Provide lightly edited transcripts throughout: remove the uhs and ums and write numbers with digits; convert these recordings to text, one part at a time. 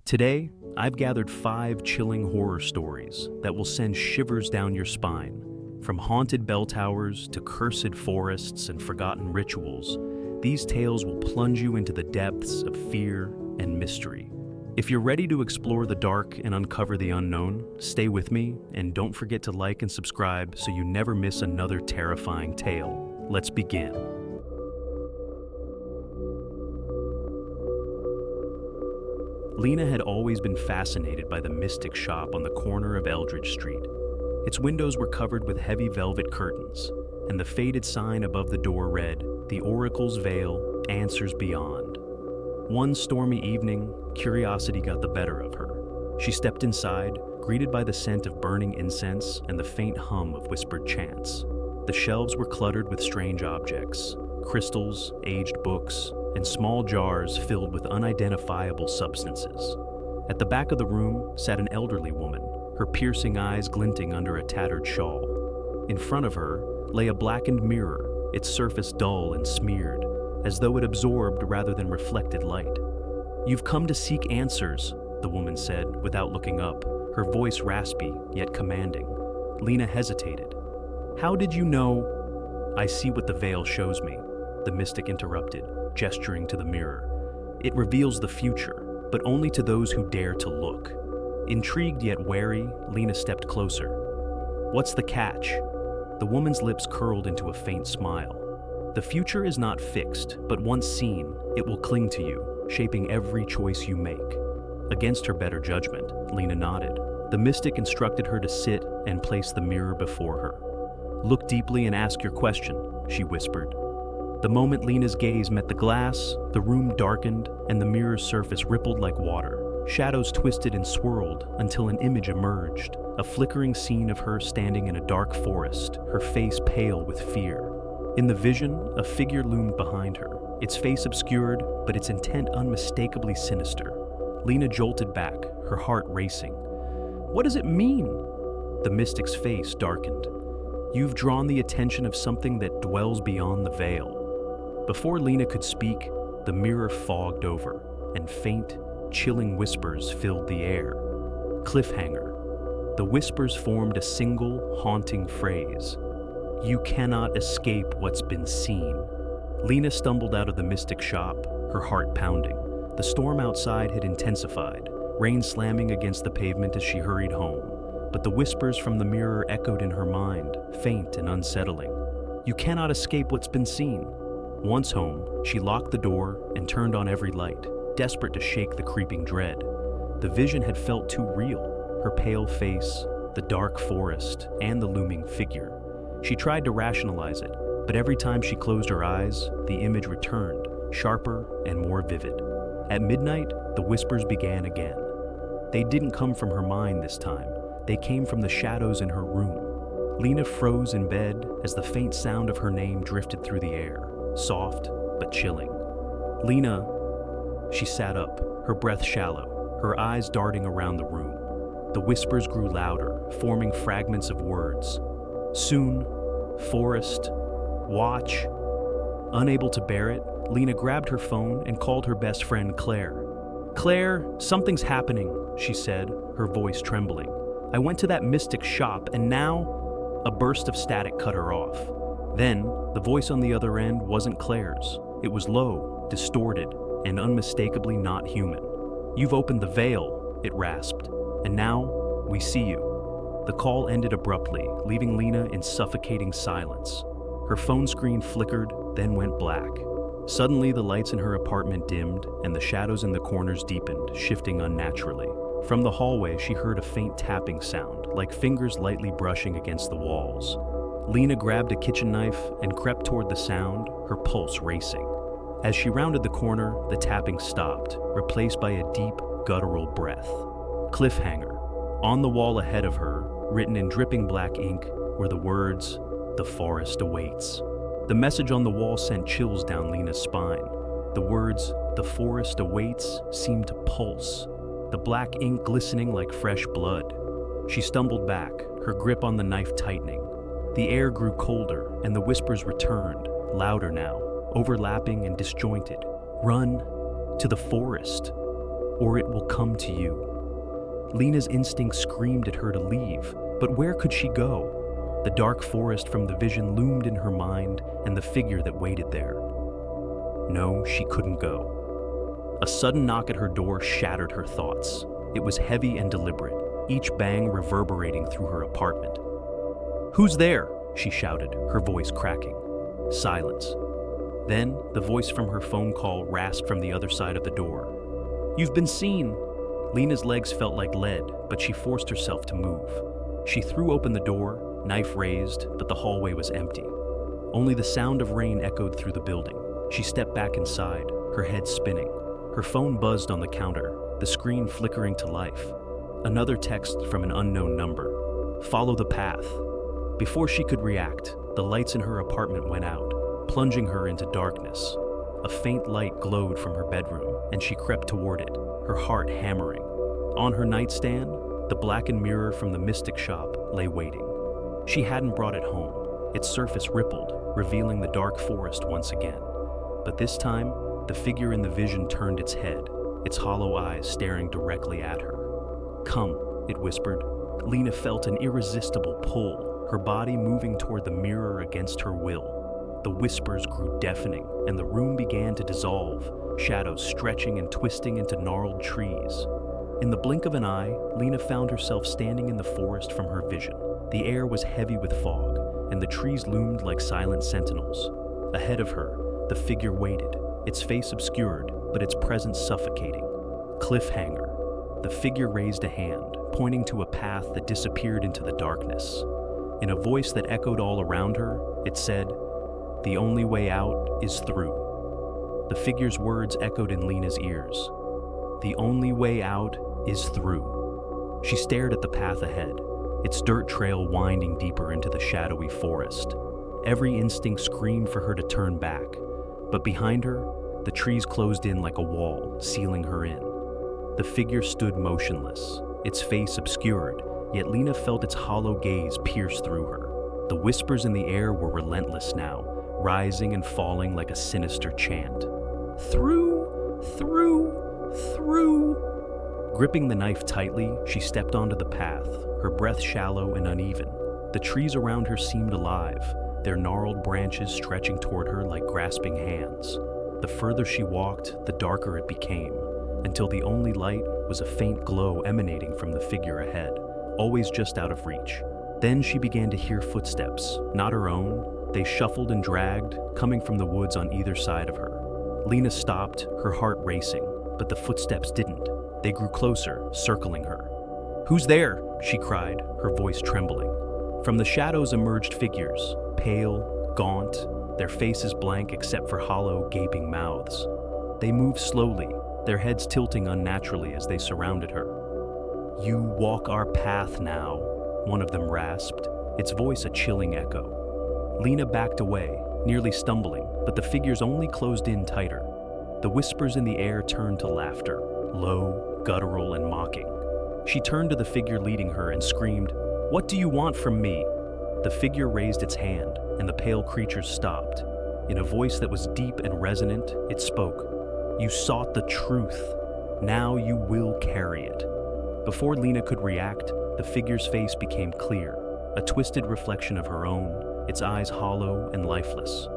Today, I've gathered 5 chilling horror stories that will send shivers down your spine. From haunted bell towers to cursed forests and forgotten rituals, these tales will plunge you into the depths of fear and mystery. If you're ready to explore the dark and uncover the unknown, stay with me and don't forget to like and subscribe so you never miss another terrifying tale. Let's begin. Lena had always been fascinated by the Mystic Shop on the corner of Eldridge Street. Its windows were covered with heavy velvet curtains, and the faded sign above the door read, "The Oracle's Veil, Answers Beyond." One stormy evening, curiosity got the better of her. She stepped inside, greeted by the scent of burning incense and the faint hum of whispered chants. The shelves were cluttered with strange objects, crystals, aged books, and small jars filled with unidentifiable substances. At the back of the room sat an elderly woman, her piercing eyes glinting under a tattered shawl. In front of her lay a blackened mirror, its surface dull and smeared, as though it absorbed rather than reflected light. "You've come to seek answers," the woman said without looking up, her voice raspy yet commanding. Lena hesitated. "How did you know?" "I see what the veil shows me," the mystic interrupted, gesturing to the mirror. "It reveals the future, but only to those who dare to look." Intrigued yet wary, Lena stepped closer. "What's the catch?" The woman's lips curled into a faint smile. "The future is not fixed, but once seen, it will cling to you, shaping every choice you make." Against her better judgment, Lena nodded. The mystic instructed her to sit and place the mirror before her. "Look deeply and ask your question," she whispered. The moment Lena's gaze met the glass, the room darkened and the mirror's surface rippled like water. Shadows twisted and swirled until an image emerged, a flickering scene of her standing in a dark forest, her face pale with fear. In the vision, a figure loomed behind her, its face obscured, but its intent unmistakably sinister. Lena jolted back, her heart racing. "What does it mean?" The mystic's face darkened. "You've drawn the attention of something that dwells beyond the veil." Before Lena could speak, the mirror fogged over, and faint, chilling whispers filled the air. Cliffhanger. The whispers formed a single, haunting phrase. "You cannot escape what's been seen." Lena stumbled out of the mystic shop, her heart pounding. The storm outside had intensified, rain slamming against the pavement as she hurried home. But the whispers from the mirror echoed in her mind, faint and unsettling. "You cannot escape what's been seen." Once home, she locked the door and turned on every light, desperate to shake the creeping dread. The vision had felt too real, her pale face, the dark forest, and the looming figure. She tried to rationalize it, but every time she closed her eyes, the image returned, sharper and more vivid. At midnight, the whispers began again. They didn't come from her mind this time. They came from the shadows in her room. Lena froze in bed as the faint sound of her name drifted through the air, soft but chilling. "Lena." She sat up, her breath shallow, her eyes darting around the room. The whispers grew louder, forming fragments of words. "Soon," "forest," "watch." Unable to bear it, Lena grabbed her phone and called her best friend Claire. "Claire, something's happening," she said, her voice trembling. "I went to that mystic shop and now—" A burst of static cut her off. Then, the voice on the other end wasn't Claire's. It was low, distorted, and unmistakably not human. "You've opened the veil," it rasped, "and now we see you." The call ended abruptly, leaving Lena in suffocating silence. Her phone screen flickered, then went black. Suddenly, the lights in her apartment dimmed, and the shadows in the corners deepened, shifting unnaturally. From the hallway, she heard a faint tapping sound, like fingers lightly brushing against the walls. Lena grabbed a kitchen knife and crept toward the sound, her pulse racing. As she rounded the corner, the tapping stopped, replaced by a deep, guttural breath. Cliffhanger. On the wall ahead of her, written in dripping black ink, were the words, "The forest awaits." The message on the wall sent chills down Lena's spine. The words, "The forest awaits," seemed to pulse, the black ink glistening like fresh blood. She stumbled back, her grip on the knife tightening. The air grew colder, and the whispers returned, louder now, overlapping and disjointed. "Run to the forest." or it will come to you. Lena's instinct screamed at her to leave, but where could she go? The dark forest from the vision loomed in her mind and the figure that waited there. No, she couldn't go. A sudden knock at her door shattered her thoughts. It was heavy and deliberate, each bang reverberating through her apartment. "Who's there?" she shouted, her voice cracking. Silence. Then, the voice from her phone call rasped from the other side of the door. "You've been seen." Lena's legs felt like lead, but she forced herself to move. She threw open the door, knife raised, but the hallway was empty. Only the sound of rain echoed through the building. She stepped back inside, her head spinning. Her phone buzzed on the counter, the screen flickering to life. Another text from an unknown number. "Follow the path." Before she could react, the lights in her apartment went out, plunging her into darkness. A faint light glowed from her bedroom, and she crept toward it, her heart hammering. On her nightstand, the blackened mirror from the mystic shop lay waiting. She hadn't brought it home. Its surface rippled, revealing the dark forest once again. But this time, the figure in the vision turned its head, its hollow eyes staring directly at her. "Come," it whispered. Lena felt an irresistible pull, her body moving toward the mirror against her will. The whispers grew deafening, and the room began to dissolve, shadows stretching and twisting into gnarled trees. In the blink of an eye, Lena found herself standing in the forest from her vision. The air was heavy with fog, and the trees loomed like silent sentinels. Ahead of her, the figure waited, its face obscured, but its presence suffocating. Cliffhanger. The figure raised a hand, pointing to a path that disappeared into the darkness. In a voice that echoed all around her, it said, "The only way out is through." The figure's words echoed in Lena's ears. The only way out is through. She stared at the path ahead, its dirt trail winding deeper into the shadowy forest. Every instinct screamed for her to turn back, but behind her, the trees closed in like a wall, sealing her in. The figure stood motionless, its face obscured, yet Lena felt its hollow gaze pierce through her. The whispers in the air were relentless now, rising and falling like a sinister chant. "Through, through, through." Gripping the knife tightly, she stepped onto the path, her breath shallow and uneven. The trees around her seemed alive, their gnarled branches stretching toward her like grasping hands. The further she walked, the darker it became, until the only light was a faint glow emanating from the figure ahead, always just out of reach. Then she began to hear footsteps, not her own. They shuffled and dragged, coming from the woods on either side of her. Lena stopped, her heart racing, but the footsteps didn't. They grew closer, circling her. "Who's there?" she cried, her voice trembling. From the shadows emerged figures, pale, gaunt, their faces blank except for hollow, gaping mouths. They moved slowly, their heads tilting unnaturally as they surrounded her. "You walk our path now," one of them rasped, its voice a chilling echo. Lena backed away, nearly stumbling, but the figures only closed in tighter. The whispers in the air turned to laughter, low, guttural, and mocking. She turned to the figure leading her and screamed, "What do you want from me?" The figure raised its hand, and the pale creature stopped. In a voice that was deep and resonant, it spoke, "You sought the truth. Now you will carry it." Before Lena could react, the figure's face became clear, a twisted reflection of her own, its eyes hollow and lifeless.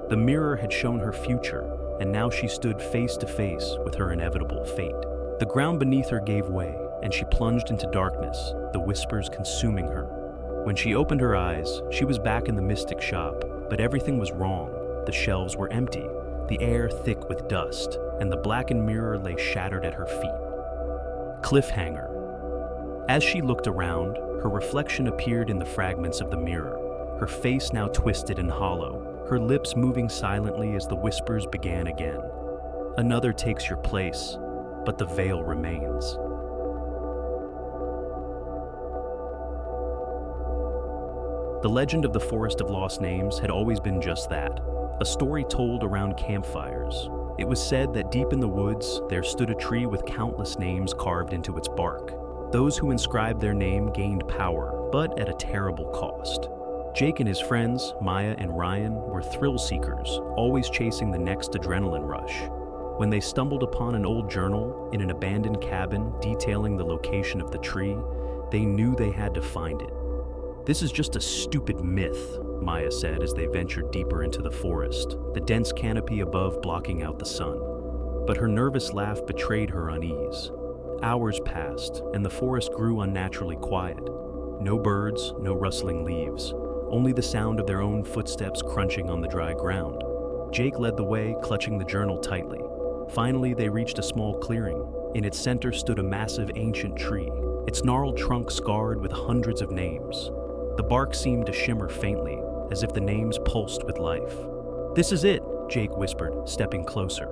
The mirror had shown her future, and now she stood face to face with her inevitable fate. The ground beneath her gave way, and she plunged into darkness, the whispers consuming her. When she opened her eyes, she was back in the mystic shop, but everything was wrong. The shelves were empty, the air thick with dust, and the blackened mirror lay shattered at her feet. Cliffhanger. As she looked around, her reflection appeared in the fragments of the mirror, her face now twisted and hollow, her lips moving silently as the whispers began again. "Another takes your place, but the veil remains." The legend of the Forest of Lost Names had always been just that, a story told around campfires. It was said that deep in the woods, there stood a tree with countless names carved into its bark. Those who inscribed their name gained power, but at a terrible cost. Jake and his friends, Maya and Ryan, were thrill seekers, always chasing the next adrenaline rush. When they stumbled upon an old journal in an abandoned cabin detailing the location of the tree, they knew they had to find it. "This is just a stupid myth," Maya said as they ventured deeper into the forest, the dense canopy above blocking out the sun. But her nervous laugh betrayed her unease. Hours passed, and the forest grew unnaturally quiet. No birds, no rustling leaves, only the sound of their own footsteps crunching on the dry ground. Jake led the way, clutching the journal tightly. Finally, they reached a small clearing. In its center stood a massive ancient tree, its gnarled trunk scarred with hundreds of names. The bark seemed to shimmer faintly, as if the names pulsed with life. "This is it," Jake whispered, stepping closer.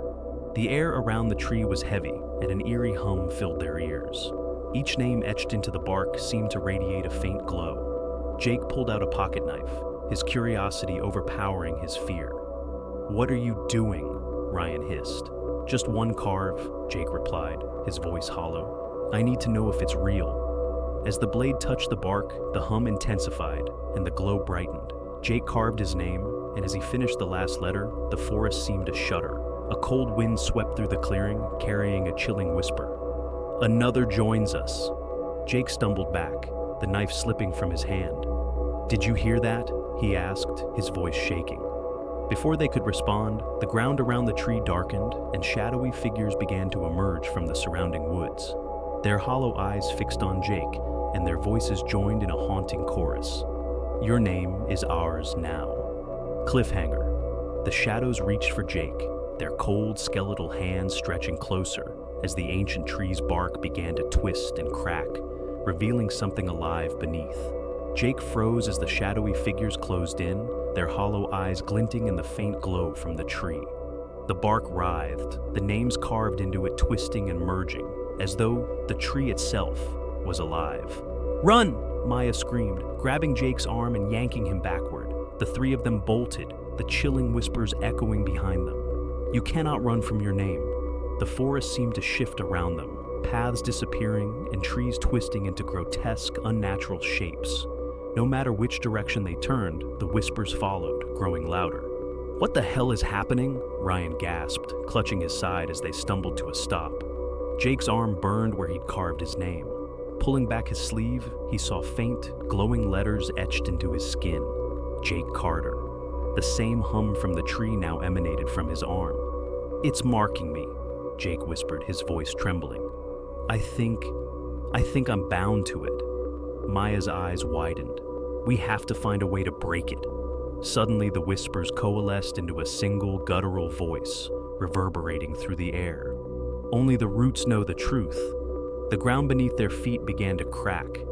The air around the tree was heavy, and an eerie hum filled their ears. Each name etched into the bark seemed to radiate a faint glow. Jake pulled out a pocket knife, his curiosity overpowering his fear. "What are you doing?" Ryan hissed. "Just one carve," Jake replied, his voice hollow. "I need to know if it's real." As the blade touched the bark, the hum intensified, and the glow brightened. Jake carved his name, and as he finished the last letter, the forest seemed to shudder. A cold wind swept through the clearing, carrying a chilling whisper. "Another joins us." Jake stumbled back, the knife slipping from his hand. "Did you hear that?" he asked, his voice shaking. Before they could respond, the ground around the tree darkened, and shadowy figures began to emerge from the surrounding woods. Their hollow eyes fixed on Jake, and their voices joined in a haunting chorus. "Your name is ours now." Cliffhanger. The shadows reached for Jake, their cold, skeletal hands stretching closer as the ancient tree's bark began to twist and crack, revealing something alive beneath. Jake froze as the shadowy figures closed in, their hollow eyes glinting in the faint glow from the tree. The bark writhed, the names carved into it twisting and merging, as though the tree itself was alive. "Run!" Maya screamed, grabbing Jake's arm and yanking him backward. The three of them bolted, the chilling whispers echoing behind them. "You cannot run from your name." The forest seemed to shift around them, paths disappearing and trees twisting into grotesque, unnatural shapes. No matter which direction they turned, the whispers followed, growing louder. "What the hell is happening?" Ryan gasped, clutching his side as they stumbled to a stop. Jake's arm burned where he'd carved his name. Pulling back his sleeve, he saw faint, glowing letters etched into his skin. Jake Carter. The same hum from the tree now emanated from his arm. "It's marking me," Jake whispered, his voice trembling. I think I'm bound to it." Maya's eyes widened. "We have to find a way to break it." Suddenly, the whispers coalesced into a single guttural voice, reverberating through the air. Only the roots know the truth. The ground beneath their feet began to crack,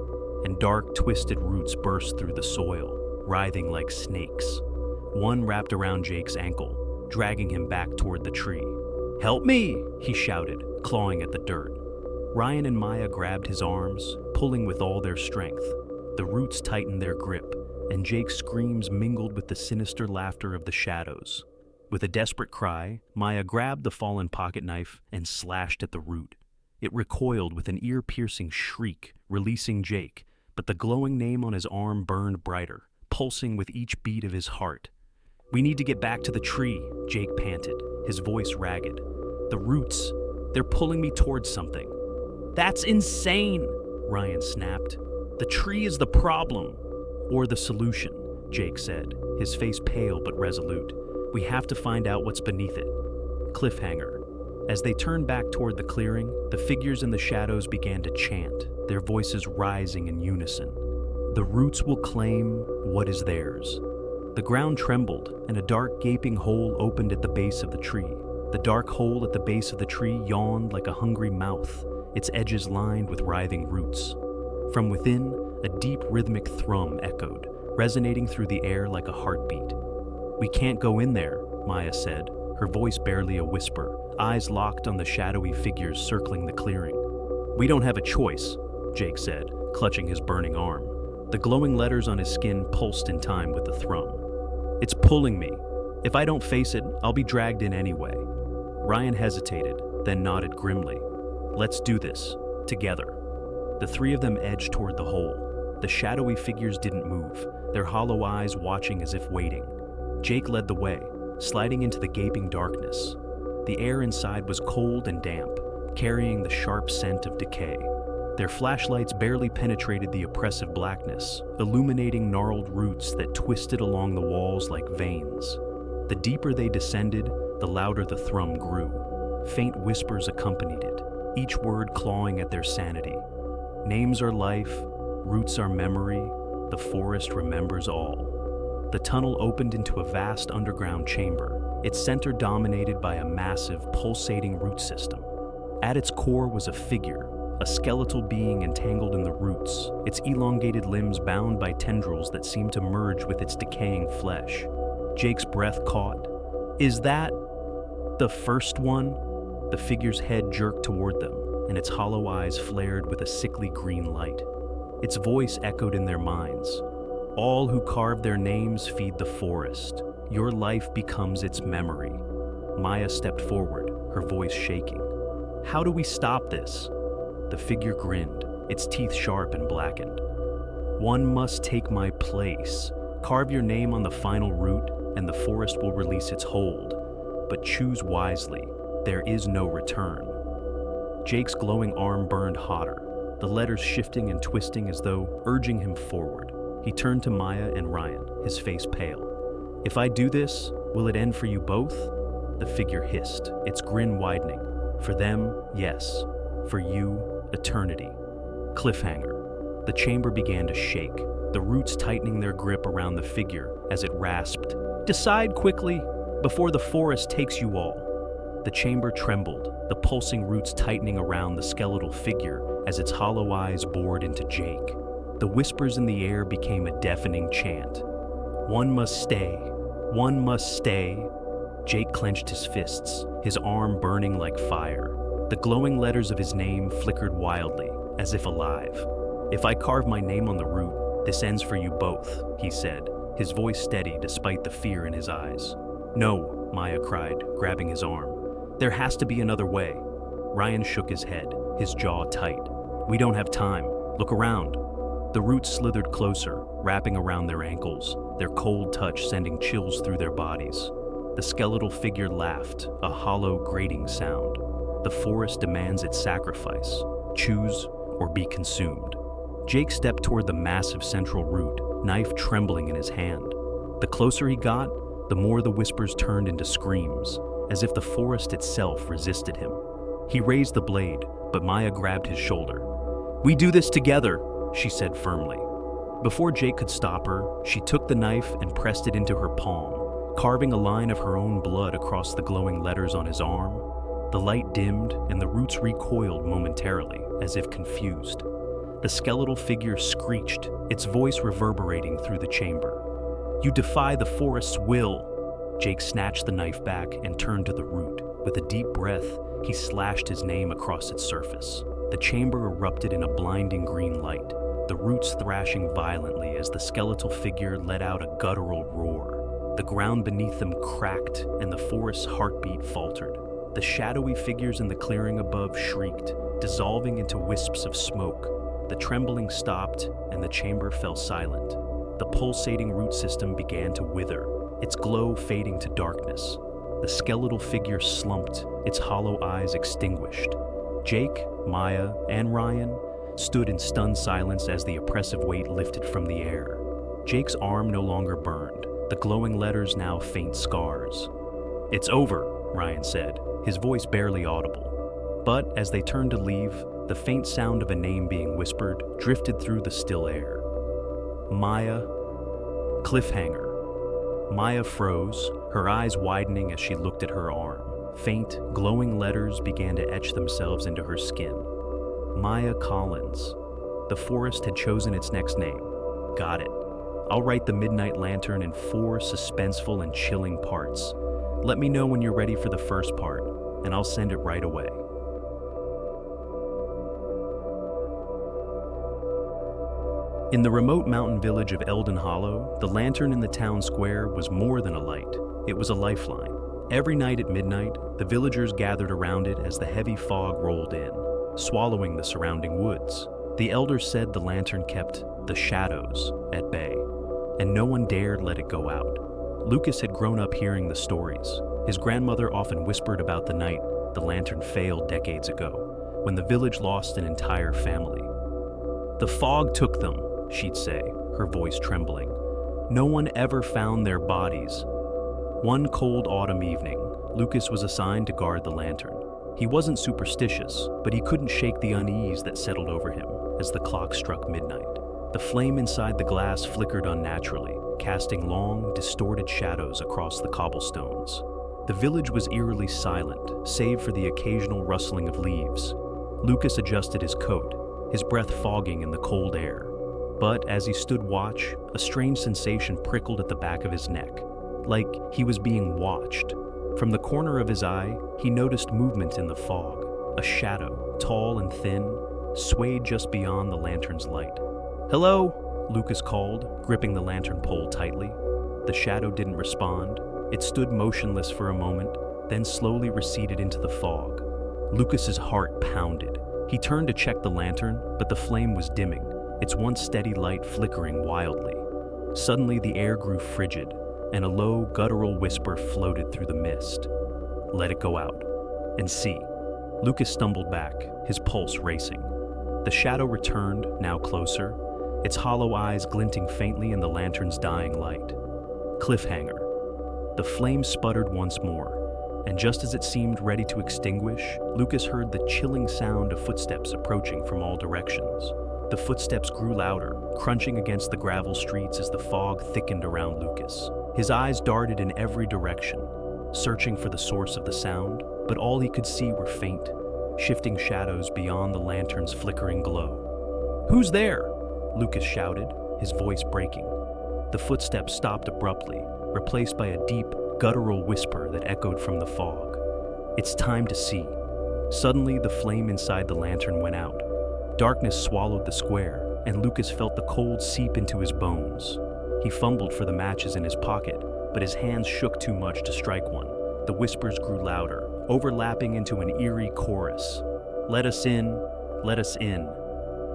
and dark, twisted roots burst through the soil, writhing like snakes. One wrapped around Jake's ankle, dragging him back toward the tree. "Help me!" he shouted, clawing at the dirt. Ryan and Maya grabbed his arms, pulling with all their strength. The roots tightened their grip, and Jake's screams mingled with the sinister laughter of the shadows. With a desperate cry, Maya grabbed the fallen pocket knife and slashed at the root. It recoiled with an ear-piercing shriek, releasing Jake, but the glowing name on his arm burned brighter, pulsing with each beat of his heart. "We need to get back to the tree," Jake panted, his voice ragged. "The roots, they're pulling me towards something." "That's insane!" Ryan snapped. "The tree is the problem." "Or the solution," Jake said, his face pale but resolute. "We have to find out what's beneath it." Cliffhanger. As they turned back toward the clearing, the figures in the shadows began to chant, their voices rising in unison. "The roots will claim what is theirs." The ground trembled, and a dark, gaping hole opened at the base of the tree. The dark hole at the base of the tree yawned like a hungry mouth, its edges lined with writhing roots. From within, a deep rhythmic thrum echoed, resonating through the air like a heartbeat. "We can't go in there," Maya said, her voice barely a whisper, eyes locked on the shadowy figures circling the clearing. "We don't have a choice," Jake said, clutching his burning arm. The glowing letters on his skin pulsed in time with the thrum. "It's pulling me. If I don't face it, I'll be dragged in anyway." Ryan hesitated, then nodded grimly. "Let's do this, together." The three of them edged toward the hole. The shadowy figures didn't move, their hollow eyes watching as if waiting. Jake led the way, sliding into the gaping darkness. The air inside was cold and damp, carrying the sharp scent of decay. Their flashlights barely penetrated the oppressive blackness, illuminating gnarled roots that twisted along the walls like veins. The deeper they descended, the louder the thrum grew. Faint whispers accompanied it, each word clawing at their sanity. Names are life, roots are memory, the forest remembers all. The tunnel opened into a vast underground chamber, its center dominated by a massive, pulsating root system. At its core was a figure, a skeletal being entangled in the roots, its elongated limbs bound by tendrils that seemed to merge with its decaying flesh. Jake's breath caught. "Is that the first one?" The figure's head jerked toward them, and its hollow eyes flared with a sickly green light. Its voice echoed in their minds. "All who carve their names feed the forest. Your life becomes its memory." Maya stepped forward, her voice shaking. "How do we stop this?" The figure grinned, its teeth sharp and blackened. "One must take my place. Carve your name on the final root, and the forest will release its hold. But choose wisely. There is no return." Jake's glowing arm burned hotter, the letters shifting and twisting as though urging him forward. He turned to Maya and Ryan, his face pale. "If I do this, will it end for you both?" The figure hissed, its grin widening. "For them, yes. For you, eternity." Cliffhanger. The chamber began to shake, the roots tightening their grip around the figure as it rasped. "Decide quickly, before the forest takes you all." The chamber trembled, the pulsing roots tightening around the skeletal figure as its hollow eyes bored into Jake. The whispers in the air became a deafening chant. "One must stay. One must stay." Jake clenched his fists, his arm burning like fire. The glowing letters of his name flickered wildly, as if alive. "If I carve my name on the root, this ends for you both," he said, his voice steady despite the fear in his eyes. "No," Maya cried, grabbing his arm. "There has to be another way." Ryan shook his head, his jaw tight. "We don't have time. Look around." The roots slithered closer, wrapping around their ankles, their cold touch sending chills through their bodies. The skeletal figure laughed, a hollow, grating sound. "The forest demands its sacrifice. Choose or be consumed." Jake stepped toward the massive central root, knife trembling in his hand. The closer he got, the more the whispers turned into screams, as if the forest itself resisted him. He raised the blade, but Maya grabbed his shoulder. "We do this together," she said firmly. Before Jake could stop her, she took the knife and pressed it into her palm, carving a line of her own blood across the glowing letters on his arm. The light dimmed, and the roots recoiled momentarily, as if confused. The skeletal figure screeched, its voice reverberating through the chamber. "You defy the forest's will!" Jake snatched the knife back and turned to the root. With a deep breath, he slashed his name across its surface. The chamber erupted in a blinding green light, the roots thrashing violently as the skeletal figure let out a guttural roar. The ground beneath them cracked, and the forest's heartbeat faltered. The shadowy figures in the clearing above shrieked, dissolving into wisps of smoke. The trembling stopped, and the chamber fell silent. The pulsating root system began to wither, its glow fading to darkness. The skeletal figure slumped, its hollow eyes extinguished. Jake, Maya, and Ryan stood in stunned silence as the oppressive weight lifted from the air. Jake's arm no longer burned, the glowing letters now faint scars. "It's over," Ryan said, his voice barely audible. But as they turned to leave, the faint sound of a name being whispered drifted through the still air. "Maya." Cliffhanger. Maya froze, her eyes widening as she looked at her arm. Faint, glowing letters began to etch themselves into her skin. Maya Collins. The forest had chosen its next name. Got it. I'll write the Midnight Lantern in 4 suspenseful and chilling parts. Let me know when you're ready for the first part, and I'll send it right away. In the remote mountain village of Eldon Hollow, the lantern in the town square was more than a light. It was a lifeline. Every night at midnight, the villagers gathered around it as the heavy fog rolled in, swallowing the surrounding woods. The elders said the lantern kept the shadows at bay, and no one dared let it go out. Lucas had grown up hearing the stories. His grandmother often whispered about the night the lantern failed decades ago, when the village lost an entire family. "The fog took them," she'd say, her voice trembling. "No one ever found their bodies." One cold autumn evening, Lucas was assigned to guard the lantern. He wasn't superstitious, but he couldn't shake the unease that settled over him as the clock struck midnight. The flame inside the glass flickered unnaturally, casting long, distorted shadows across the cobblestones. The village was eerily silent, save for the occasional rustling of leaves. Lucas adjusted his coat, his breath fogging in the cold air. But as he stood watch, a strange sensation prickled at the back of his neck, like he was being watched. From the corner of his eye, he noticed movement in the fog. A shadow, tall and thin, swayed just beyond the lantern's light. "Hello?" Lucas called, gripping the lantern pole tightly. The shadow didn't respond. It stood motionless for a moment, then slowly receded into the fog. Lucas's heart pounded. He turned to check the lantern, but the flame was dimming, its once steady light flickering wildly. Suddenly the air grew frigid, and a low, guttural whisper floated through the mist. "Let it go out. And see." Lucas stumbled back, his pulse racing. The shadow returned, now closer, its hollow eyes glinting faintly in the lantern's dying light. Cliffhanger. The flame sputtered once more, and just as it seemed ready to extinguish, Lucas heard the chilling sound of footsteps approaching from all directions. The footsteps grew louder, crunching against the gravel streets as the fog thickened around Lucas. His eyes darted in every direction, searching for the source of the sound, but all he could see were faint, shifting shadows beyond the lantern's flickering glow. "Who's there?" Lucas shouted, his voice breaking. The footsteps stopped abruptly, replaced by a deep, guttural whisper that echoed from the fog. "It's time to see." Suddenly, the flame inside the lantern went out. Darkness swallowed the square, and Lucas felt the cold seep into his bones. He fumbled for the matches in his pocket, but his hands shook too much to strike one. The whispers grew louder, overlapping into an eerie chorus. "Let us in, let us in."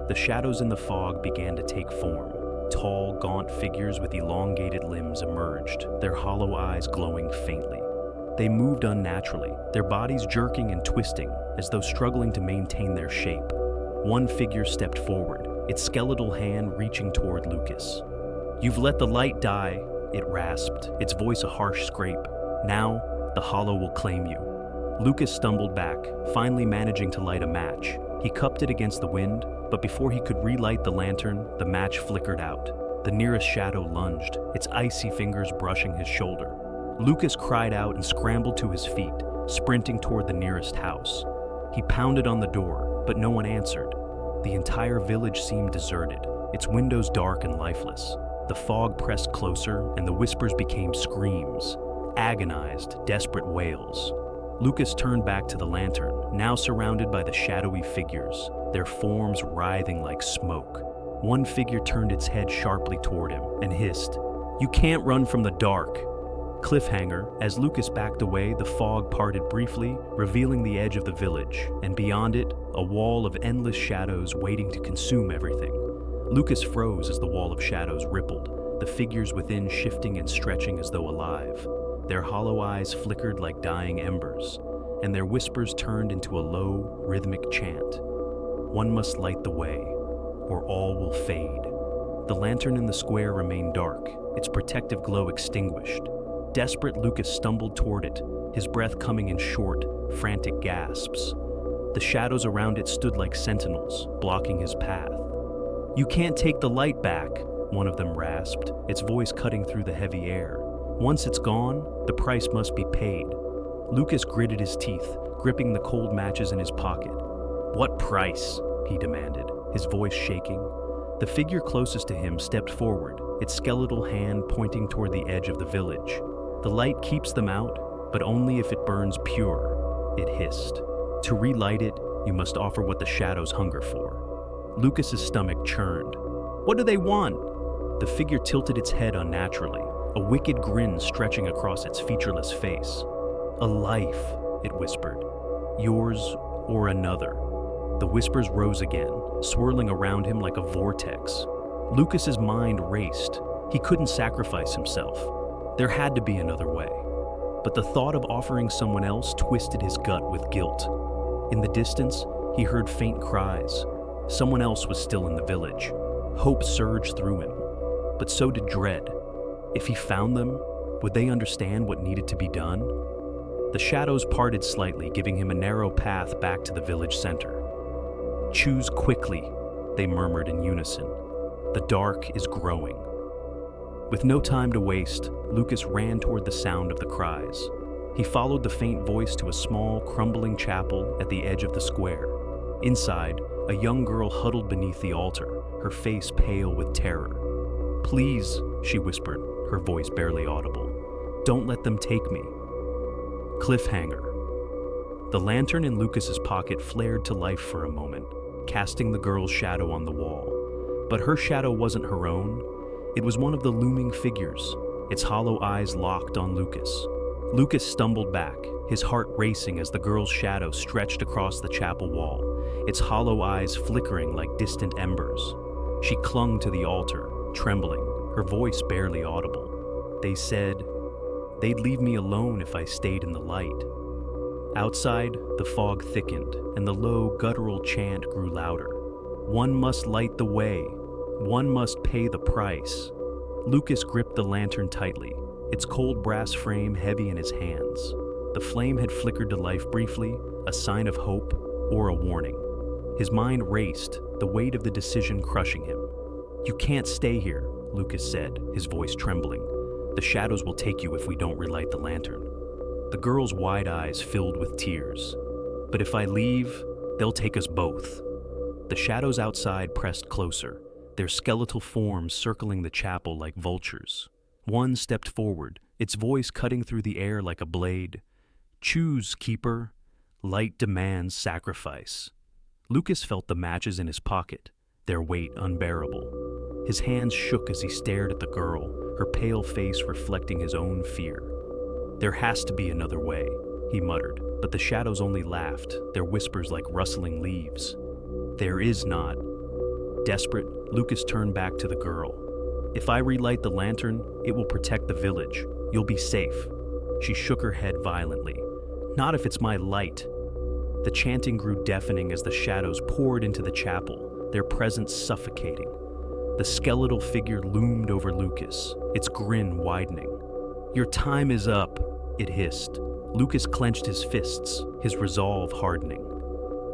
The shadows in the fog began to take form. Tall, gaunt figures with elongated limbs emerged, their hollow eyes glowing faintly. They moved unnaturally, their bodies jerking and twisting, as though struggling to maintain their shape. One figure stepped forward, its skeletal hand reaching toward Lucas. "You've let the light die," it rasped, its voice a harsh scrape. "Now, the hollow will claim you." Lucas stumbled back, finally managing to light a match. He cupped it against the wind, but before he could relight the lantern, the match flickered out. The nearest shadow lunged, its icy fingers brushing his shoulder. Lucas cried out and scrambled to his feet, sprinting toward the nearest house. He pounded on the door, but no one answered. The entire village seemed deserted, its windows dark and lifeless. The fog pressed closer, and the whispers became screams, agonized, desperate wails. Lucas turned back to the lantern, now surrounded by the shadowy figures, their forms writhing like smoke. One figure turned its head sharply toward him and hissed, "You can't run from the dark." Cliffhanger. As Lucas backed away, the fog parted briefly, revealing the edge of the village, and beyond it, a wall of endless shadows waiting to consume everything. Lucas froze as the wall of shadows rippled, the figures within shifting and stretching as though alive. Their hollow eyes flickered like dying embers, and their whispers turned into a low, rhythmic chant. One must light the way, or all will fade. The lantern in the square remained dark, its protective glow extinguished. Desperate, Lucas stumbled toward it, his breath coming in short, frantic gasps. The shadows around it stood like sentinels, blocking his path. "You can't take the light back," one of them rasped, its voice cutting through the heavy air. "Once it's gone, the price must be paid." Lucas gritted his teeth, gripping the cold matches in his pocket. "What price?" he demanded, his voice shaking. The figure closest to him stepped forward, its skeletal hand pointing toward the edge of the village. "The light keeps them out, but only if it burns pure," it hissed. "To relight it, you must offer what the shadows hunger for." Lucas's stomach churned. "What do they want?" The figure tilted its head unnaturally, a wicked grin stretching across its featureless face. "A life," it whispered. "Yours or another." The whispers rose again, swirling around him like a vortex. Lucas's mind raced. He couldn't sacrifice himself. There had to be another way. But the thought of offering someone else twisted his gut with guilt. In the distance, he heard faint cries. Someone else was still in the village. Hope surged through him, but so did dread. If he found them, would they understand what needed to be done? The shadows parted slightly, giving him a narrow path back to the village center. "Choose quickly," they murmured in unison. "The dark is growing." With no time to waste, Lucas ran toward the sound of the cries. He followed the faint voice to a small, crumbling chapel at the edge of the square. Inside, a young girl huddled beneath the altar, her face pale with terror. "Please," she whispered, her voice barely audible. "Don't let them take me." Cliffhanger. The lantern in Lucas's pocket flared to life for a moment, casting the girl's shadow on the wall. But her shadow wasn't her own. It was one of the looming figures, its hollow eyes locked on Lucas. Lucas stumbled back, his heart racing as the girl's shadow stretched across the chapel wall, its hollow eyes flickering like distant embers. She clung to the altar, trembling, her voice barely audible. They said they'd leave me alone if I stayed in the light. Outside, the fog thickened, and the low, guttural chant grew louder. "One must light the way. One must pay the price." Lucas gripped the lantern tightly, its cold brass frame heavy in his hands. The flame had flickered to life briefly, a sign of hope or a warning. His mind raced, the weight of the decision crushing him. "You can't stay here," Lucas said, his voice trembling. "The shadows will take you if we don't relight the lantern." The girl's wide eyes filled with tears. "But if I leave, they'll take us both." The shadows outside pressed closer, their skeletal forms circling the chapel like vultures. One stepped forward, its voice cutting through the air like a blade. "Choose, keeper. Light demands sacrifice." Lucas felt the matches in his pocket, their weight unbearable. His hands shook as he stared at the girl, her pale face reflecting his own fear. "There has to be another way," he muttered, but the shadows only laughed, their whispers like rustling leaves. "There is not." Desperate, Lucas turned back to the girl. "If I relight the lantern, it will protect the village. You'll be safe." She shook her head violently. "Not if it's my light." The chanting grew deafening as the shadows poured into the chapel, their presence suffocating. The skeletal figure loomed over Lucas, its grin widening. "Your time is up," it hissed. Lucas clenched his fists, his resolve hardening.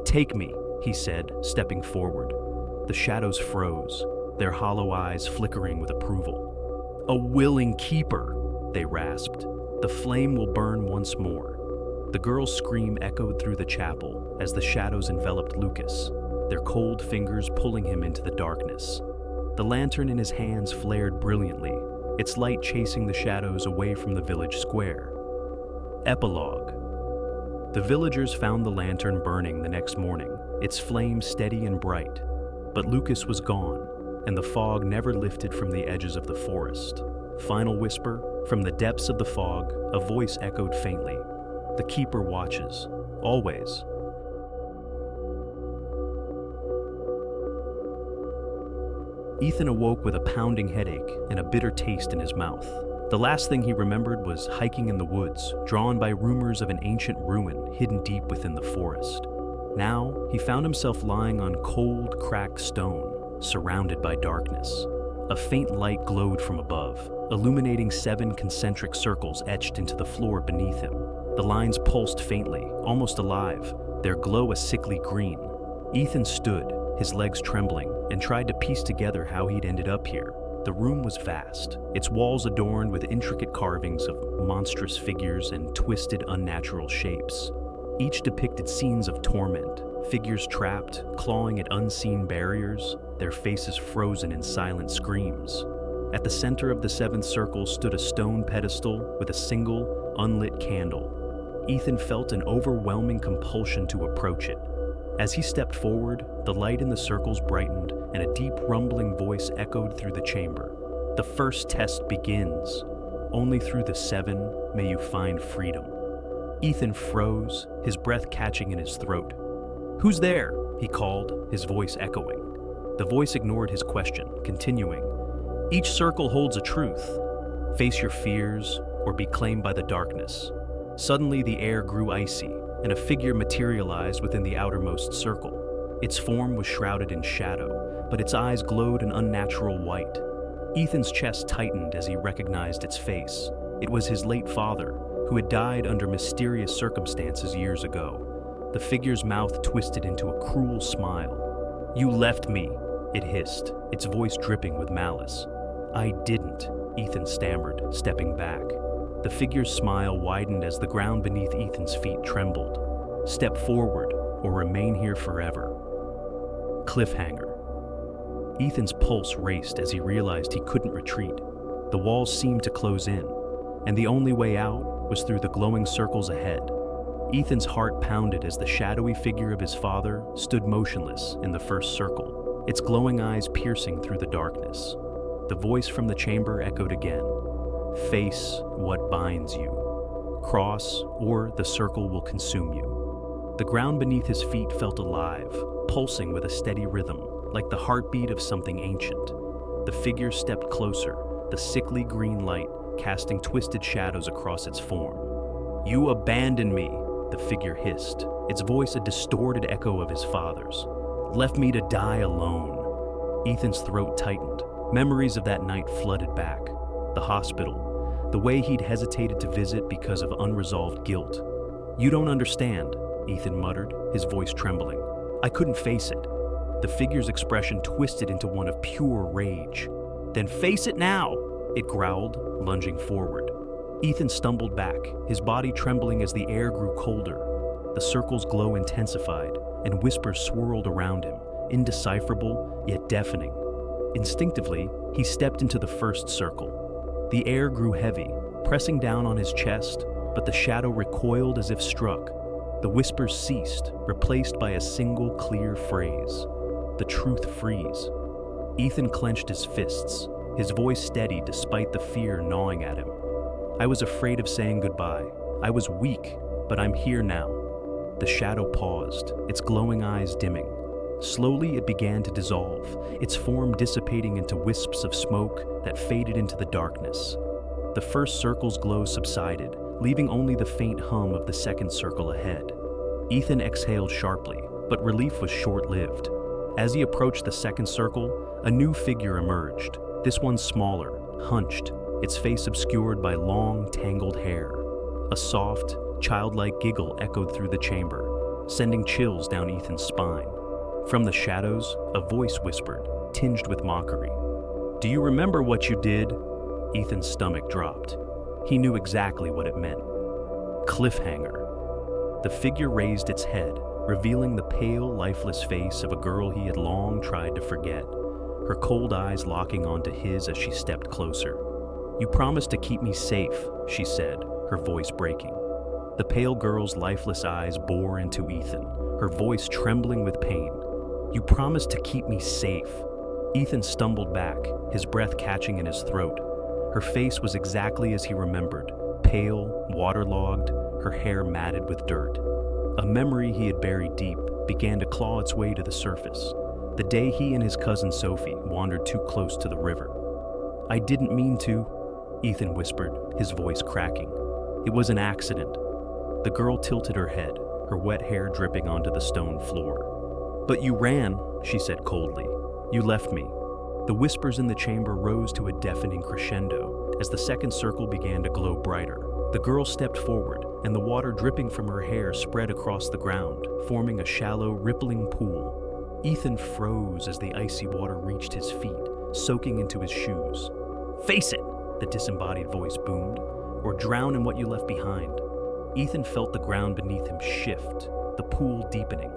"Take me," he said, stepping forward. The shadows froze, their hollow eyes flickering with approval. "A willing keeper," they rasped. "The flame will burn once more." The girl's scream echoed through the chapel as the shadows enveloped Lucas, their cold fingers pulling him into the darkness. The lantern in his hands flared brilliantly, its light chasing the shadows away from the village square. Epilogue. The villagers found the lantern burning the next morning, its flame steady and bright. But Lucas was gone, and the fog never lifted from the edges of the forest. Final whisper, from the depths of the fog, a voice echoed faintly. "The keeper watches, always." Ethan awoke with a pounding headache and a bitter taste in his mouth. The last thing he remembered was hiking in the woods, drawn by rumors of an ancient ruin hidden deep within the forest. Now, he found himself lying on cold, cracked stone, surrounded by darkness. A faint light glowed from above, illuminating 7 concentric circles etched into the floor beneath him. The lines pulsed faintly, almost alive, their glow a sickly green. Ethan stood, his legs trembling, and tried to piece together how he'd ended up here. The room was vast, its walls adorned with intricate carvings of monstrous figures and twisted, unnatural shapes. Each depicted scenes of torment, figures trapped, clawing at unseen barriers, their faces frozen in silent screams. At the center of the 7th circle stood a stone pedestal with a single, unlit candle. Ethan felt an overwhelming compulsion to approach it. As he stepped forward, the light in the circles brightened, and a deep rumbling voice echoed through the chamber. "The first test begins. Only through the 7 may you find freedom." Ethan froze, his breath catching in his throat. "Who's there?" he called, his voice echoing. The voice ignored his question, continuing, "Each circle holds a truth. Face your fears or be claimed by the darkness. Suddenly, the air grew icy, and a figure materialized within the outermost circle. Its form was shrouded in shadow, but its eyes glowed an unnatural white. Ethan's chest tightened as he recognized its face. It was his late father, who had died under mysterious circumstances years ago. The figure's mouth twisted into a cruel smile. "You left me," it hissed, its voice dripping with malice. "I didn't," Ethan stammered, stepping back. The figure's smile widened as the ground beneath Ethan's feet trembled. "Step forward, or remain here forever." Cliffhanger. Ethan's pulse raced as he realized he couldn't retreat. The walls seemed to close in, and the only way out was through the glowing circles ahead. Ethan's heart pounded as the shadowy figure of his father stood motionless in the first circle, its glowing eyes piercing through the darkness. The voice from the chamber echoed again. "Face what binds you. Cross, or the circle will consume you." The ground beneath his feet felt alive, pulsing with a steady rhythm, like the heartbeat of something ancient. The figure stepped closer, the sickly green light casting twisted shadows across its form. "You abandoned me," the figure hissed, its voice a distorted echo of his father's. "Left me to die alone." Ethan's throat tightened. Memories of that night flooded back. The hospital, the way he'd hesitated to visit because of unresolved guilt. "You don't understand," Ethan muttered, his voice trembling. "I couldn't face it." The figure's expression twisted into one of pure rage. "Then face it now," it growled, lunging forward. Ethan stumbled back, his body trembling as the air grew colder. The circle's glow intensified, and whispers swirled around him, indecipherable yet deafening. Instinctively, he stepped into the first circle. The air grew heavy, pressing down on his chest, but the shadow recoiled as if struck. The whispers ceased, replaced by a single clear phrase. "The truth frees." Ethan clenched his fists, his voice steady despite the fear gnawing at him. "I was afraid of saying goodbye. I was weak, but I'm here now." The shadow paused, its glowing eyes dimming. Slowly it began to dissolve, its form dissipating into wisps of smoke that faded into the darkness. The first circle's glow subsided, leaving only the faint hum of the second circle ahead. Ethan exhaled sharply, but relief was short-lived. As he approached the second circle, a new figure emerged, this one smaller, hunched, its face obscured by long, tangled hair. A soft, childlike giggle echoed through the chamber, sending chills down Ethan's spine. From the shadows, a voice whispered, tinged with mockery. "Do you remember what you did?" Ethan's stomach dropped. He knew exactly what it meant. Cliffhanger. The figure raised its head, revealing the pale, lifeless face of a girl he had long tried to forget, her cold eyes locking onto his as she stepped closer. "You promised to keep me safe," she said, her voice breaking. The pale girl's lifeless eyes bore into Ethan, her voice trembling with pain. "You promised to keep me safe." Ethan stumbled back, his breath catching in his throat. Her face was exactly as he remembered, pale, waterlogged, her hair matted with dirt. A memory he had buried deep began to claw its way to the surface, the day he and his cousin Sophie wandered too close to the river. "I didn't mean to," Ethan whispered, his voice cracking. "It was an accident." The girl tilted her head, her wet hair dripping onto the stone floor. "But you ran," she said coldly. "You left me." The whispers in the chamber rose to a deafening crescendo as the second circle began to glow brighter. The girl stepped forward, and the water dripping from her hair spread across the ground, forming a shallow, rippling pool. Ethan froze as the icy water reached his feet, soaking into his shoes. "Face it," the disembodied voice boomed, "or drown in what you left behind." Ethan felt the ground beneath him shift, the pool deepening.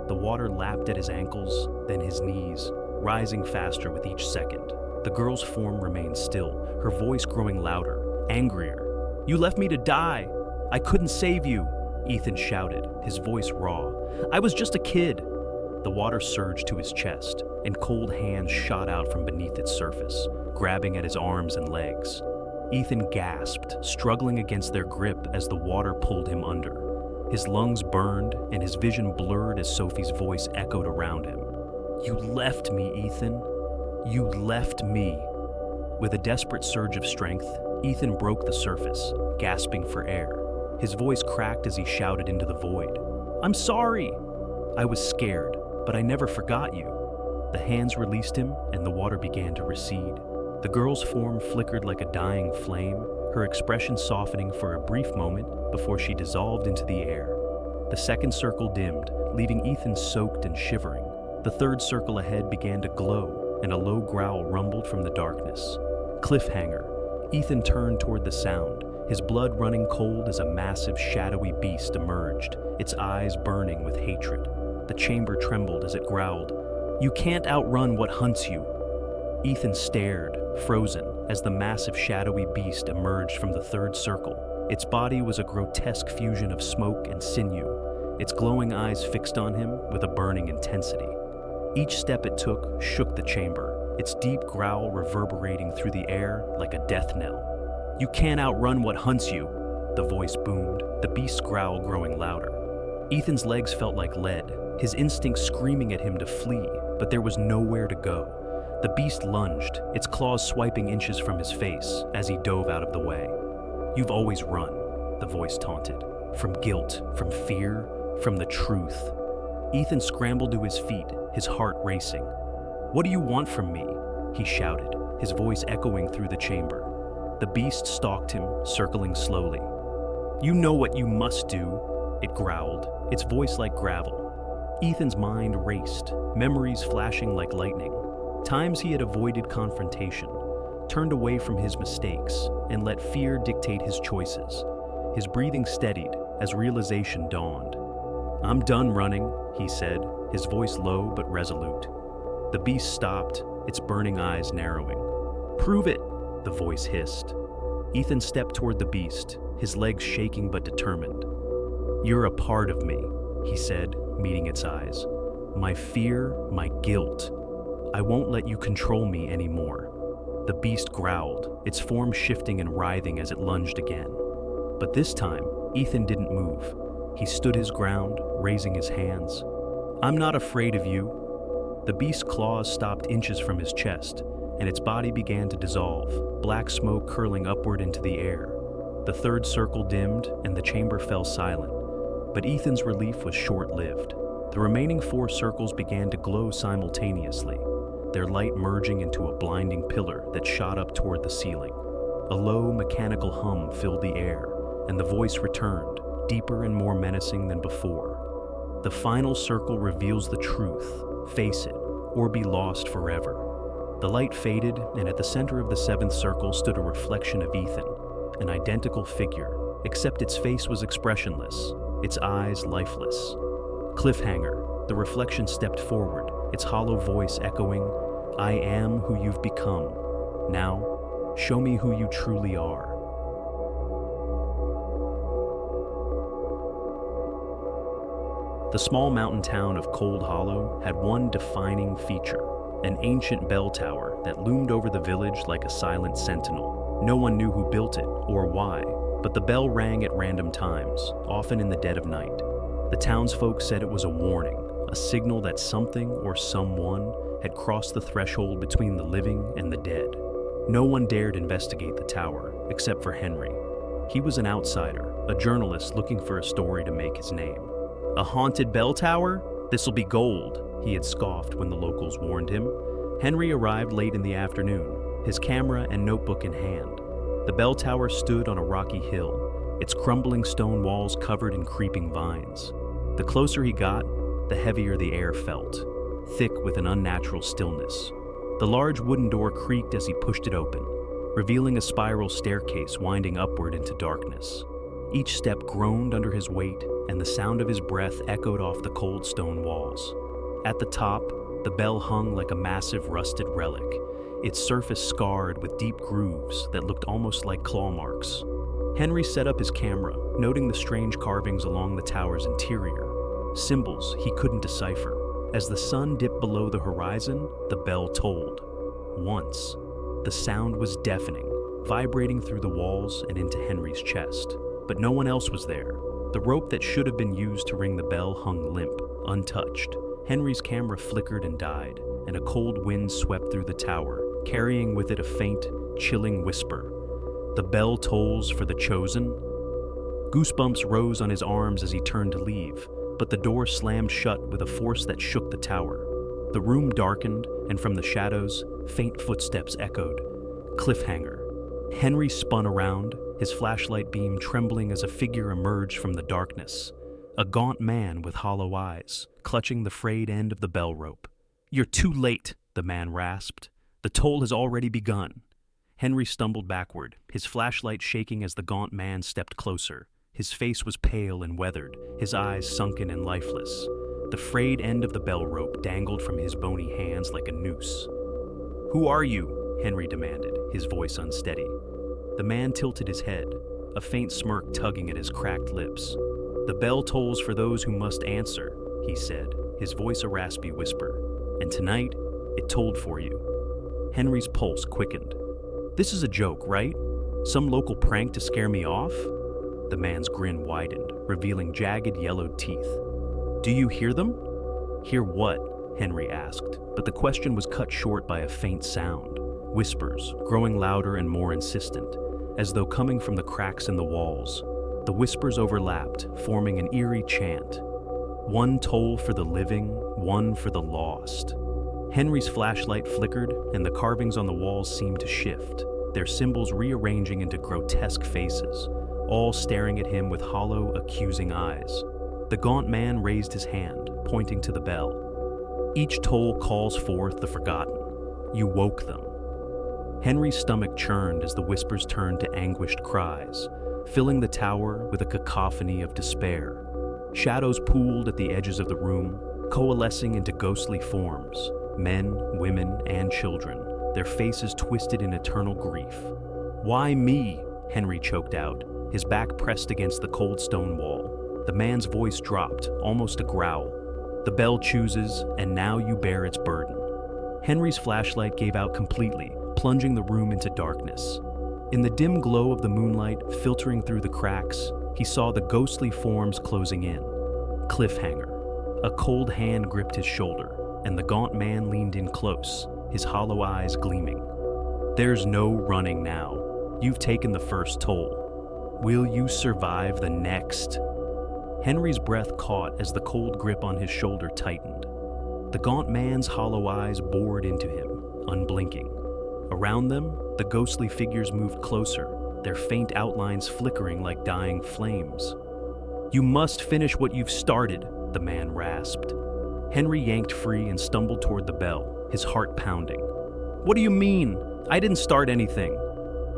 The water lapped at his ankles, then his knees, rising faster with each second. The girl's form remained still, her voice growing louder, angrier. "You left me to die! I couldn't save you!" Ethan shouted, his voice raw. "I was just a kid!" The water surged to his chest, and cold hands shot out from beneath its surface, grabbing at his arms and legs. Ethan gasped, struggling against their grip as the water pulled him under. His lungs burned, and his vision blurred as Sophie's voice echoed around him. "You left me, Ethan. You left me." With a desperate surge of strength, Ethan broke the surface, gasping for air. His voice cracked as he shouted into the void. "I'm sorry!" I was scared, but I never forgot you. The hands released him, and the water began to recede. The girl's form flickered like a dying flame, her expression softening for a brief moment before she dissolved into the air. The second circle dimmed, leaving Ethan soaked and shivering. The third circle ahead began to glow, and a low growl rumbled from the darkness. Cliffhanger. Ethan turned toward the sound, his blood running cold as a massive, shadowy beast emerged, its eyes burning with hatred. The chamber trembled as it growled, "You can't outrun what hunts you." Ethan stared, frozen, as the massive, shadowy beast emerged from the third circle. Its body was a grotesque fusion of smoke and sinew, its glowing eyes fixed on him with a burning intensity. Each step it took shook the chamber, its deep growl reverberating through the air like a death knell. "You can't outrun what hunts you," the voice boomed, the beast's growl growing louder. Ethan's legs felt like lead, his instincts screaming at him to flee, but there was nowhere to go. The beast lunged, its claws swiping inches from his face as he dove out of the way. "You've always run," the voice taunted. "From guilt, from fear, from the truth." Ethan scrambled to his feet, his heart racing. "What do you want from me?" he shouted, his voice echoing through the chamber. The beast stalked him, circling slowly. "You know what you must do," it growled, its voice like gravel. Ethan's mind raced, memories flashing like lightning. Times he had avoided confrontation, turned away from his mistakes, and let fear dictate his choices. His breathing steadied as realization dawned. "I'm done running," he said, his voice low but resolute. The beast stopped, its burning eyes narrowing. "Prove it," the voice hissed. Ethan stepped toward the beast, his legs shaking but determined. "You're a part of me," he said, meeting its eyes. "My fear, my guilt. I won't let you control me anymore." The beast growled, its form shifting and writhing as it lunged again. But this time, Ethan didn't move. He stood his ground, raising his hands. "I'm not afraid of you." The beast's claws stopped inches from his chest, and its body began to dissolve, black smoke curling upward into the air. The third circle dimmed, and the chamber fell silent. But Ethan's relief was short-lived. The remaining 4 circles began to glow simultaneously, their light merging into a blinding pillar that shot up toward the ceiling. A low, mechanical hum filled the air, and the voice returned, deeper and more menacing than before. "The final circle reveals the truth. Face it, or be lost forever." The light faded, and at the center of the 7th circle stood a reflection of Ethan, an identical figure, except its face was expressionless, its eyes lifeless. Cliffhanger, the reflection stepped forward, its hollow voice echoing, "I am who you've become. Now, show me who you truly are." The small mountain town of Cold Hollow had one defining feature, an ancient bell tower that loomed over the village like a silent sentinel. No one knew who built it or why, but the bell rang at random times, often in the dead of night. The townsfolk said it was a warning, a signal that something or someone had crossed the threshold between the living and the dead. No one dared investigate the tower, except for Henry. He was an outsider, a journalist looking for a story to make his name. "A haunted bell tower? This'll be gold," he had scoffed when the locals warned him. Henry arrived late in the afternoon, his camera and notebook in hand. The bell tower stood on a rocky hill, its crumbling stone walls covered in creeping vines. The closer he got, the heavier the air felt, thick with an unnatural stillness. The large wooden door creaked as he pushed it open, revealing a spiral staircase winding upward into darkness. Each step groaned under his weight, and the sound of his breath echoed off the cold stone walls. At the top, the bell hung like a massive rusted relic, its surface scarred with deep grooves that looked almost like claw marks. Henry set up his camera, noting the strange carvings along the tower's interior, symbols he couldn't decipher. As the sun dipped below the horizon, the bell tolled. Once. The sound was deafening, vibrating through the walls and into Henry's chest. But no one else was there. The rope that should have been used to ring the bell hung limp, untouched. Henry's camera flickered and died, and a cold wind swept through the tower, carrying with it a faint, chilling whisper. The bell tolls for the chosen. Goosebumps rose on his arms as he turned to leave, but the door slammed shut with a force that shook the tower. The room darkened, and from the shadows, faint footsteps echoed. Cliffhanger. Henry spun around, his flashlight beam trembling as a figure emerged from the darkness. A gaunt man with hollow eyes, clutching the frayed end of the bell rope. "You're too late," the man rasped. "The toll has already begun." Henry stumbled backward, his flashlight shaking as the gaunt man stepped closer. His face was pale and weathered, his eyes sunken and lifeless. The frayed end of the bell rope dangled from his bony hands like a noose. "Who are you?" Henry demanded, his voice unsteady. The man tilted his head, a faint smirk tugging at his cracked lips. "The bell tolls for those who must answer," he said, his voice a raspy whisper. "And tonight, it tolled for you." Henry's pulse quickened. "This is a joke, right? Some local prank to scare me off?" The man's grin widened, revealing jagged yellowed teeth. "Do you hear them?" "Hear what?" Henry asked, but the question was cut short by a faint sound. Whispers, growing louder and more insistent, as though coming from the cracks in the walls. The whispers overlapped, forming an eerie chant. One toll for the living, one for the lost. Henry's flashlight flickered, and the carvings on the walls seemed to shift, their symbols rearranging into grotesque faces, all staring at him with hollow, accusing eyes. The gaunt man raised his hand, pointing to the bell. "Each toll calls forth the forgotten. You woke them." Henry's stomach churned as the whispers turned to anguished cries, filling the tower with a cacophony of despair. Shadows pooled at the edges of the room, coalescing into ghostly forms, men, women, and children, their faces twisted in eternal grief. "Why me?" Henry choked out, his back pressed against the cold stone wall. The man's voice dropped, almost a growl. "The bell chooses, and now you bear its burden." Henry's flashlight gave out completely, plunging the room into darkness. In the dim glow of the moonlight filtering through the cracks, he saw the ghostly forms closing in. Cliffhanger. A cold hand gripped his shoulder, and the gaunt man leaned in close, his hollow eyes gleaming. "There's no running now. You've taken the first toll. Will you survive the next?" Henry's breath caught as the cold grip on his shoulder tightened. The gaunt man's hollow eyes bored into him, unblinking. Around them, the ghostly figures moved closer, their faint outlines flickering like dying flames. "You must finish what you've started," the man rasped. Henry yanked free and stumbled toward the bell, his heart pounding. "What do you mean? I didn't start anything."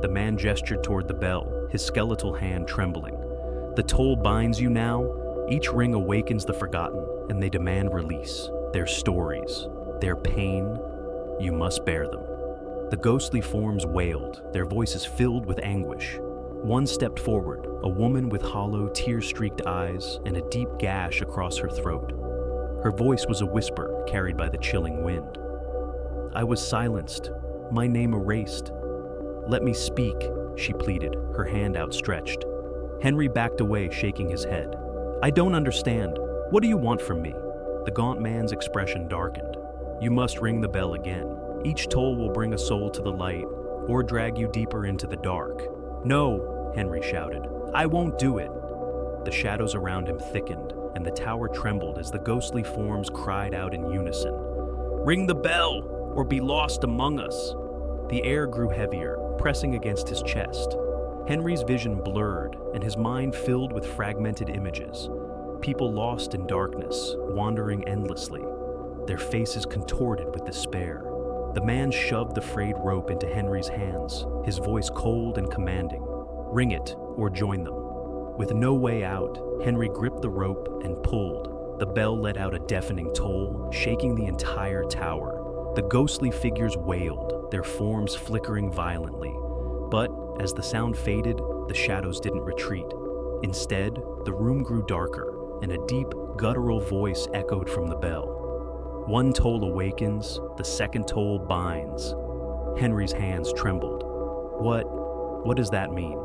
The man gestured toward the bell, his skeletal hand trembling. "The toll binds you now. Each ring awakens the forgotten, and they demand release. Their stories, their pain, you must bear them." The ghostly forms wailed, their voices filled with anguish. One stepped forward, a woman with hollow, tear-streaked eyes and a deep gash across her throat. Her voice was a whisper carried by the chilling wind. "I was silenced, my name erased. Let me speak," she pleaded, her hand outstretched. Henry backed away, shaking his head. "I don't understand. What do you want from me?" The gaunt man's expression darkened. "You must ring the bell again. Each toll will bring a soul to the light, or drag you deeper into the dark." "No," Henry shouted. "I won't do it." The shadows around him thickened, and the tower trembled as the ghostly forms cried out in unison. "Ring the bell, or be lost among us." The air grew heavier, pressing against his chest. Henry's vision blurred, and his mind filled with fragmented images. People lost in darkness, wandering endlessly, their faces contorted with despair. The man shoved the frayed rope into Henry's hands, his voice cold and commanding. "Ring it, or join them." With no way out, Henry gripped the rope and pulled. The bell let out a deafening toll, shaking the entire tower. The ghostly figures wailed, their forms flickering violently. But, as the sound faded, the shadows didn't retreat. Instead, the room grew darker, and a deep, guttural voice echoed from the bell. "One toll awakens, the second toll binds." Henry's hands trembled. What does that mean?"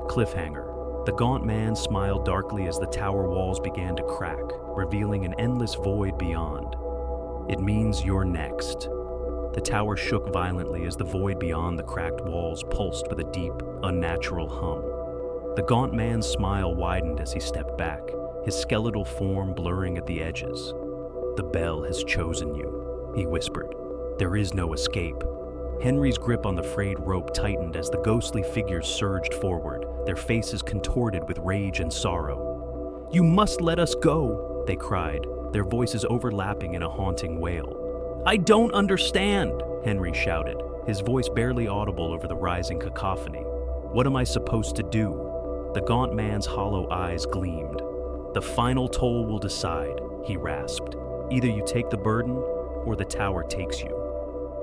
Cliffhanger. The gaunt man smiled darkly as the tower walls began to crack, revealing an endless void beyond. "It means you're next." The tower shook violently as the void beyond the cracked walls pulsed with a deep, unnatural hum. The gaunt man's smile widened as he stepped back, his skeletal form blurring at the edges. "The bell has chosen you," he whispered. "There is no escape." Henry's grip on the frayed rope tightened as the ghostly figures surged forward, their faces contorted with rage and sorrow. "You must let us go," they cried, their voices overlapping in a haunting wail. "I don't understand," Henry shouted, his voice barely audible over the rising cacophony. "What am I supposed to do?" The gaunt man's hollow eyes gleamed. "The final toll will decide," he rasped. "Either you take the burden, or the tower takes you."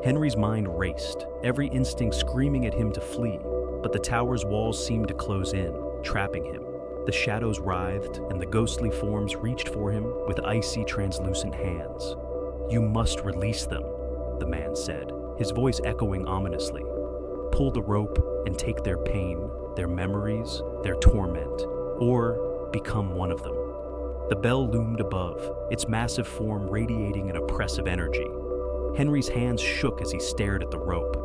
Henry's mind raced, every instinct screaming at him to flee, but the tower's walls seemed to close in, trapping him. The shadows writhed, and the ghostly forms reached for him with icy, translucent hands. "You must release them," the man said, his voice echoing ominously. "Pull the rope and take their pain, their memories, their torment, or become one of them." The bell loomed above, its massive form radiating an oppressive energy. Henry's hands shook as he stared at the rope.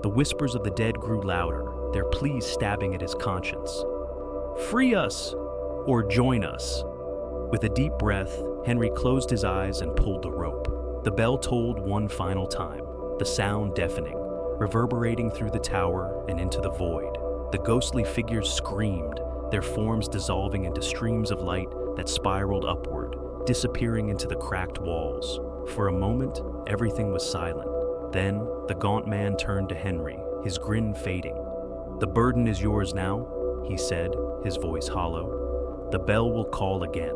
The whispers of the dead grew louder, their pleas stabbing at his conscience. "Free us, or join us." With a deep breath, Henry closed his eyes and pulled the rope. The bell tolled one final time, the sound deafening, reverberating through the tower and into the void. The ghostly figures screamed, their forms dissolving into streams of light that spiraled upward, disappearing into the cracked walls. For a moment, everything was silent. Then, the gaunt man turned to Henry, his grin fading. "The burden is yours now," he said, his voice hollow. "The bell will call again."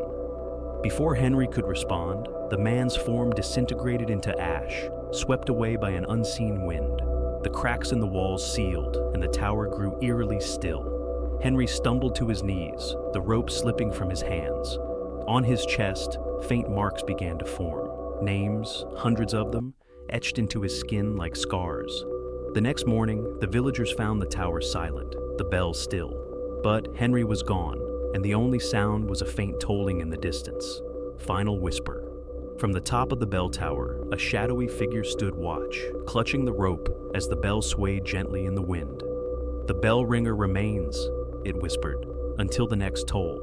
Before Henry could respond, the man's form disintegrated into ash, swept away by an unseen wind. The cracks in the walls sealed, and the tower grew eerily still. Henry stumbled to his knees, the rope slipping from his hands. On his chest, faint marks began to form. Names, hundreds of them, etched into his skin like scars. The next morning, the villagers found the tower silent, the bell still. But Henry was gone, and the only sound was a faint tolling in the distance. Final whisper. From the top of the bell tower, a shadowy figure stood watch, clutching the rope as the bell swayed gently in the wind. "The bell ringer remains," it whispered, "until the next toll."